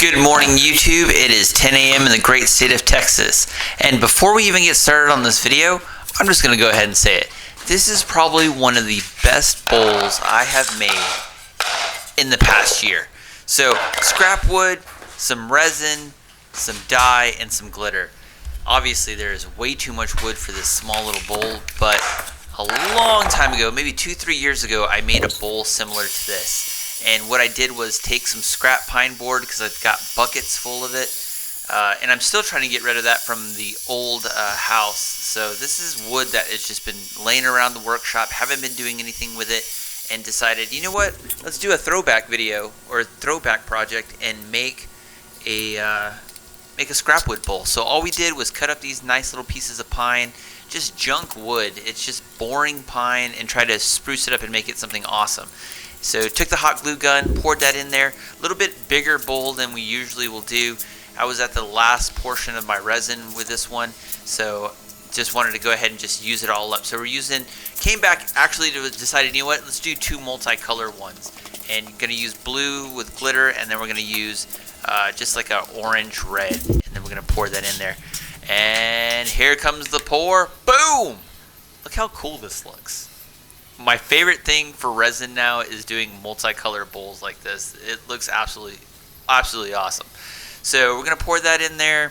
Good morning, YouTube. It is 10 a.m. in the great state of Texas. And before we even get started on this video, I'm just going to go ahead and say it. This is probably one of the best bowls I have made in the past year. So, scrap wood, some resin, some dye, and some glitter. Obviously, there is way too much wood for this small little bowl, but a long time ago, maybe 2-3 years ago, I made a bowl similar to this. And what I did was take some scrap pine board, because I've got buckets full of it, and I'm still trying to get rid of that from the old house. So this is wood that has just been laying around the workshop, haven't been doing anything with it, and decided, you know what, let's do a throwback video or a throwback project and make a scrap wood bowl. So all we did was cut up these nice little pieces of pine, just junk wood. It's just boring pine, and try to spruce it up and make it something awesome. So took the hot glue gun, poured that in there, a little bit bigger bowl than we usually will do. I was at the last portion of my resin with this one, so just wanted to go ahead and just use it all up. So came back actually to decided, you know what, let's do two multicolor ones. And gonna use blue with glitter, and then we're gonna use just like a orange red, and then we're gonna pour that in there. And here comes the pour, boom! Look how cool this looks. My favorite thing for resin now is doing multicolor bowls like this. It looks absolutely awesome. So we're gonna pour that in there,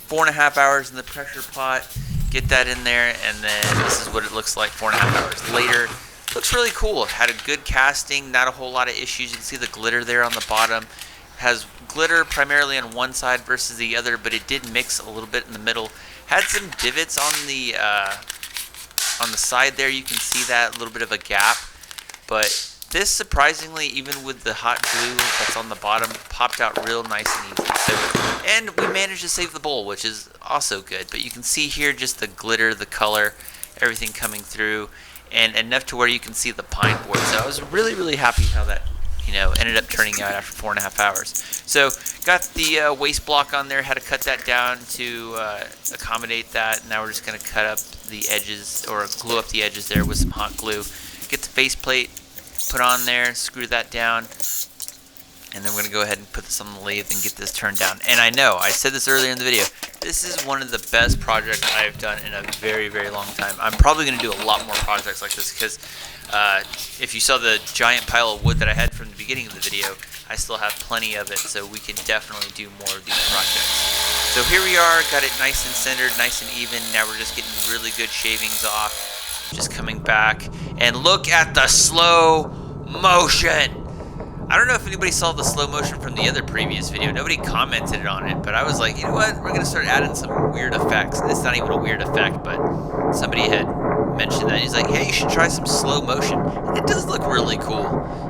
4.5 hours in the pressure pot, get that in there, and then this is what it looks like 4.5 hours later. Looks really cool. Had a good casting, not a whole lot of issues. You can see the glitter there on the bottom. Has glitter primarily on one side versus the other, but it did mix a little bit in the middle. Had some divots on the side there. You can see that, a little bit of a gap, but this surprisingly, even with the hot glue that's on the bottom, popped out real nice and easy. So, and we managed to save the bowl, which is also good. But you can see here just the glitter, the color, everything coming through, and enough to where you can see the pine board. So I was really happy how that ended up turning out after 4.5 hours. So got the waste block on there, had to cut that down to accommodate that. Now we're just going to cut up the edges, or glue up the edges there with some hot glue. Get the faceplate put on there, screw that down, and then we're going to go ahead and put this on the lathe and get this turned down. And I know, I said this earlier in the video, this is one of the best projects I've done in a very long time. I'm probably going to do a lot more projects like this, because if you saw the giant pile of wood that I had from the beginning of the video, I still have plenty of it, so we can definitely do more of these projects. So here we are, got it nice and centered, nice and even. Now we're just getting really good shavings off. Just coming back, and look at the slow motion. I don't know if anybody saw the slow motion from the other previous video. Nobody commented on it, but I was like, you know what? We're going to start adding some weird effects. It's not even a weird effect, but somebody had mentioned that. He's like, hey, you should try some slow motion. And it does look really cool.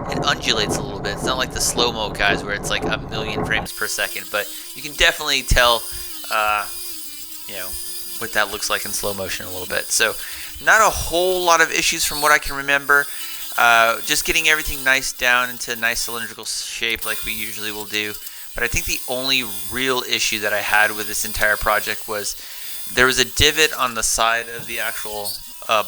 It undulates a little bit. It's not like the slow-mo guys where it's like 1,000,000 frames per second, but you can definitely tell, what that looks like in slow motion a little bit. So not a whole lot of issues from what I can remember. Just getting everything nice down into a nice cylindrical shape like we usually will do. But I think the only real issue that I had with this entire project was there was a divot on the side of the actual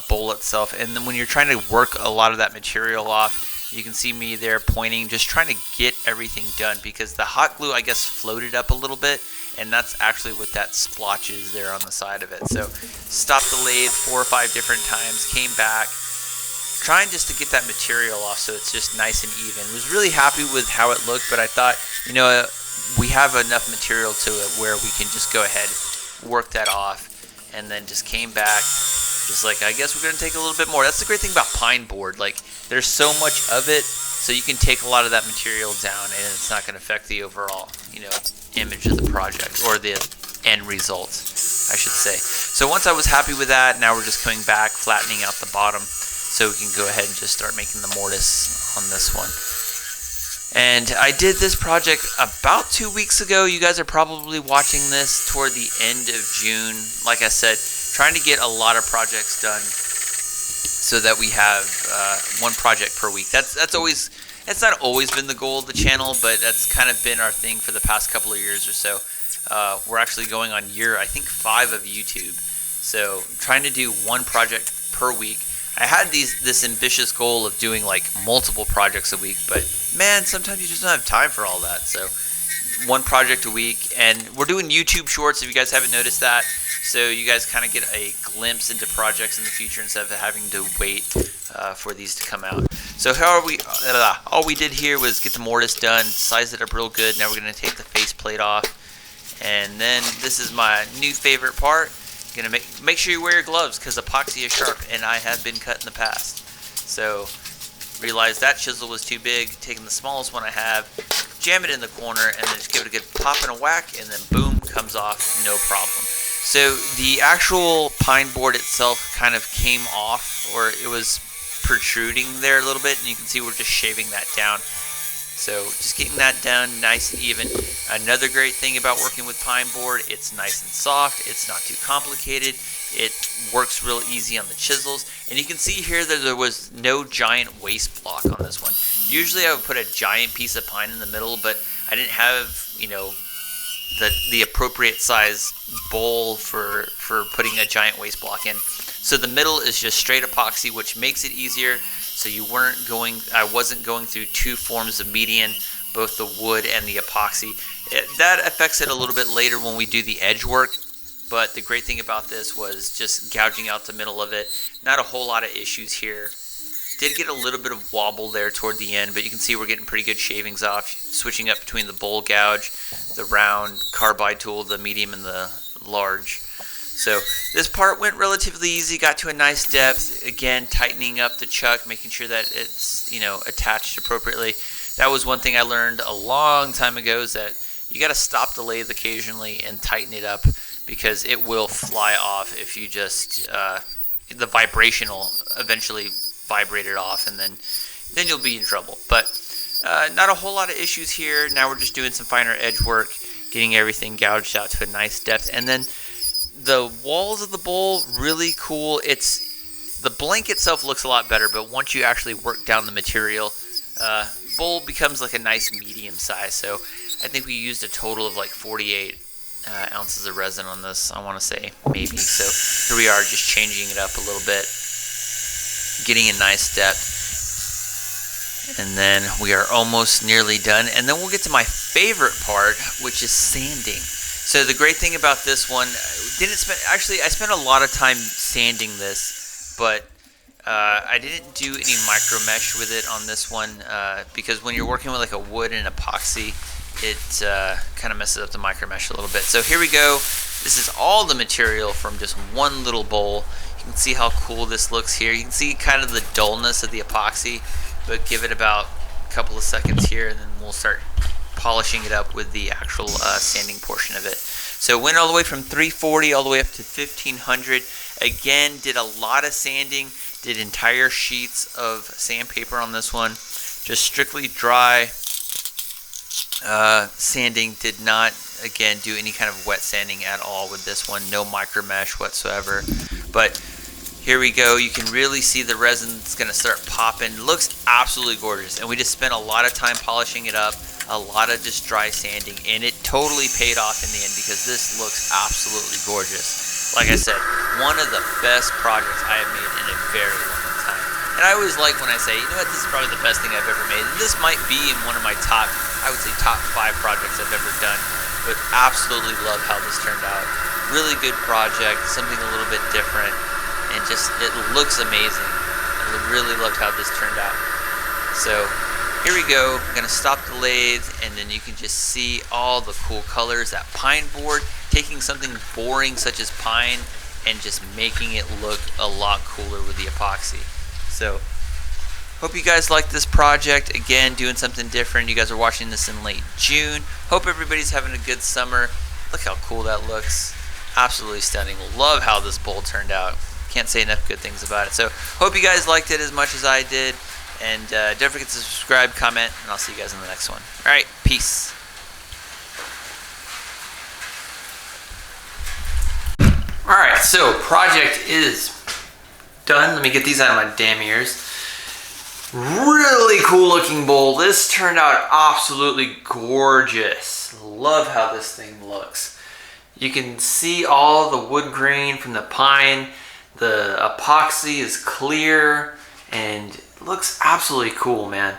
bowl itself, and then when you're trying to work a lot of that material off, you can see me there pointing, just trying to get everything done, because the hot glue, I guess, floated up a little bit, and that's actually what that splotch is there on the side of it. So stopped the lathe 4 or 5 different times, came back, trying just to get that material off so it's just nice and even. Was really happy with how it looked, but I thought, we have enough material to it where we can just go ahead, work that off, and then just came back, just like, I guess we're going to take a little bit more. That's the great thing about pine board. Like, there's so much of it, so you can take a lot of that material down, and it's not going to affect the overall, image of the project, or the end result, I should say. So once I was happy with that, now we're just coming back, flattening out the bottom, so we can go ahead and just start making the mortise on this one. And I did this project about 2 weeks ago. You guys are probably watching this toward the end of June. Like I said, trying to get a lot of projects done so that we have one project per week. It's not always been the goal of the channel, but that's kind of been our thing for the past couple of years or so. We're actually going on year, I think, 5 of YouTube. So trying to do one project per week. I had this ambitious goal of doing like multiple projects a week, but man, sometimes you just don't have time for all that. So one project a week, and we're doing YouTube shorts if you guys haven't noticed that, so you guys kind of get a glimpse into projects in the future instead of having to wait for these to come out. So all we did here was get the mortise done, size it up real good. Now we're going to take the face plate off, and then this is my new favorite part. You're going to make sure you wear your gloves because epoxy is sharp, and I have been cut in the past. So realized that chisel was too big, taking the smallest one I have, jam it in the corner, and then just give it a good pop and a whack, and then boom, comes off, no problem. So the actual pine board itself kind of came off, or it was protruding there a little bit, and you can see we're just shaving that down. So just getting that down nice and even. Another great thing about working with pine board, it's nice and soft, it's not too complicated, it works real easy on the chisels, and you can see here that there was no giant waste block on this one. Usually I would put a giant piece of pine in the middle, but I didn't have, you know, the appropriate size bowl for putting a giant waste block in. So the middle is just straight epoxy, which makes it easier. So I wasn't going through two forms of median, both the wood and the epoxy. That affects it a little bit later when we do the edge work. But the great thing about this was just gouging out the middle of it. Not a whole lot of issues here. Did get a little bit of wobble there toward the end, but you can see we're getting pretty good shavings off. Switching up between the bowl gouge, the round carbide tool, the medium and the large. So this part went relatively easy, got to a nice depth. Again, tightening up the chuck, making sure that it's, you know, attached appropriately. That was one thing I learned a long time ago, is that you got to stop the lathe occasionally and tighten it up, because it will fly off if you just, the vibration will eventually vibrate it off, and then you'll be in trouble. But not a whole lot of issues here. Now we're just doing some finer edge work, getting everything gouged out to a nice depth. And then the walls of the bowl, really cool. The blank itself looks a lot better, but once you actually work down the material, bowl becomes like a nice medium size. So I think we used a total of like 48 ounces of resin on this, I want to say, maybe. So here we are, just changing it up a little bit, getting a nice depth, and then we are almost nearly done. And then we'll get to my favorite part, which is sanding. So the great thing about this one, I spent a lot of time sanding this, but I didn't do any micro mesh with it on this one, because when you're working with like a wood and epoxy, it kind of messes up the micro mesh a little bit. So here we go. This is all the material from just one little bowl. You can see how cool this looks here. You can see kind of the dullness of the epoxy, but give it about a couple of seconds here, and then we'll start polishing it up with the actual sanding portion of it. So it went all the way from 340 all the way up to 1500. Again, did a lot of sanding, did entire sheets of sandpaper on this one. Just strictly dry sanding, did not, again, do any kind of wet sanding at all with this one. No micro mesh whatsoever. But here we go. You can really see the resin's going to start popping. It looks absolutely gorgeous. And we just spent a lot of time polishing it up. A lot of just dry sanding, and it totally paid off in the end, because this looks absolutely gorgeous. Like I said, one of the best projects I have made in a very long time. And I always like when I say, you know what, this is probably the best thing I've ever made. And this might be in one of my top, I would say top 5 projects I've ever done. But absolutely love how this turned out. Really good project, something a little bit different, and just, it looks amazing. I really loved how this turned out. So here we go. I'm going to stop the lathe, and then you can just see all the cool colors. That pine board, taking something boring such as pine and just making it look a lot cooler with the epoxy. So hope you guys like this project. Again, doing something different. You guys are watching this in late June. Hope everybody's having a good summer. Look how cool that looks. Absolutely stunning. Love how this bowl turned out. Can't say enough good things about it. So hope you guys liked it as much as I did. And don't forget to subscribe, comment, and I'll see you guys in the next one. All right, peace. All right, so project is done. Let me get these out of my damn ears. Really cool looking bowl. This turned out absolutely gorgeous. Love how this thing looks. You can see all the wood grain from the pine. The epoxy is clear and looks absolutely cool, man.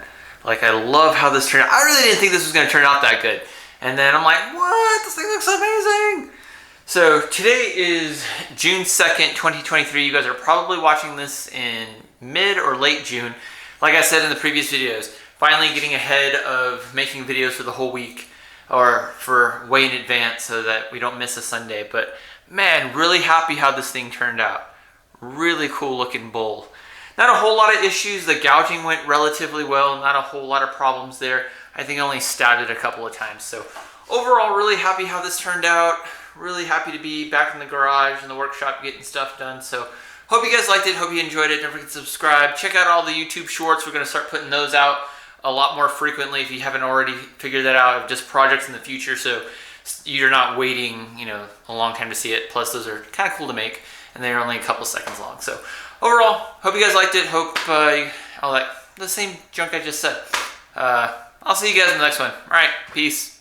Like, I love how this turned out. I really didn't think this was going to turn out that good. And then I'm like, what? This thing looks amazing. So today is June 2nd, 2023. You guys are probably watching this in mid or late June. Like I said in the previous videos, finally getting ahead of making videos for the whole week or for way in advance so that we don't miss a Sunday. But man, really happy how this thing turned out. Really cool looking bowl. Not a whole lot of issues. The gouging went relatively well. Not a whole lot of problems there. I think I only stabbed it a couple of times. So overall, really happy how this turned out. Really happy to be back in the garage and the workshop getting stuff done. So hope you guys liked it. Hope you enjoyed it. Don't forget to subscribe. Check out all the YouTube shorts. We're going to start putting those out a lot more frequently if you haven't already figured that out, of just projects in the future. So you're not waiting, a long time to see it. Plus, those are kind of cool to make, and they're only a couple seconds long. So overall, hope you guys liked it. Hope all that, the same junk I just said. I'll see you guys in the next one. All right, peace.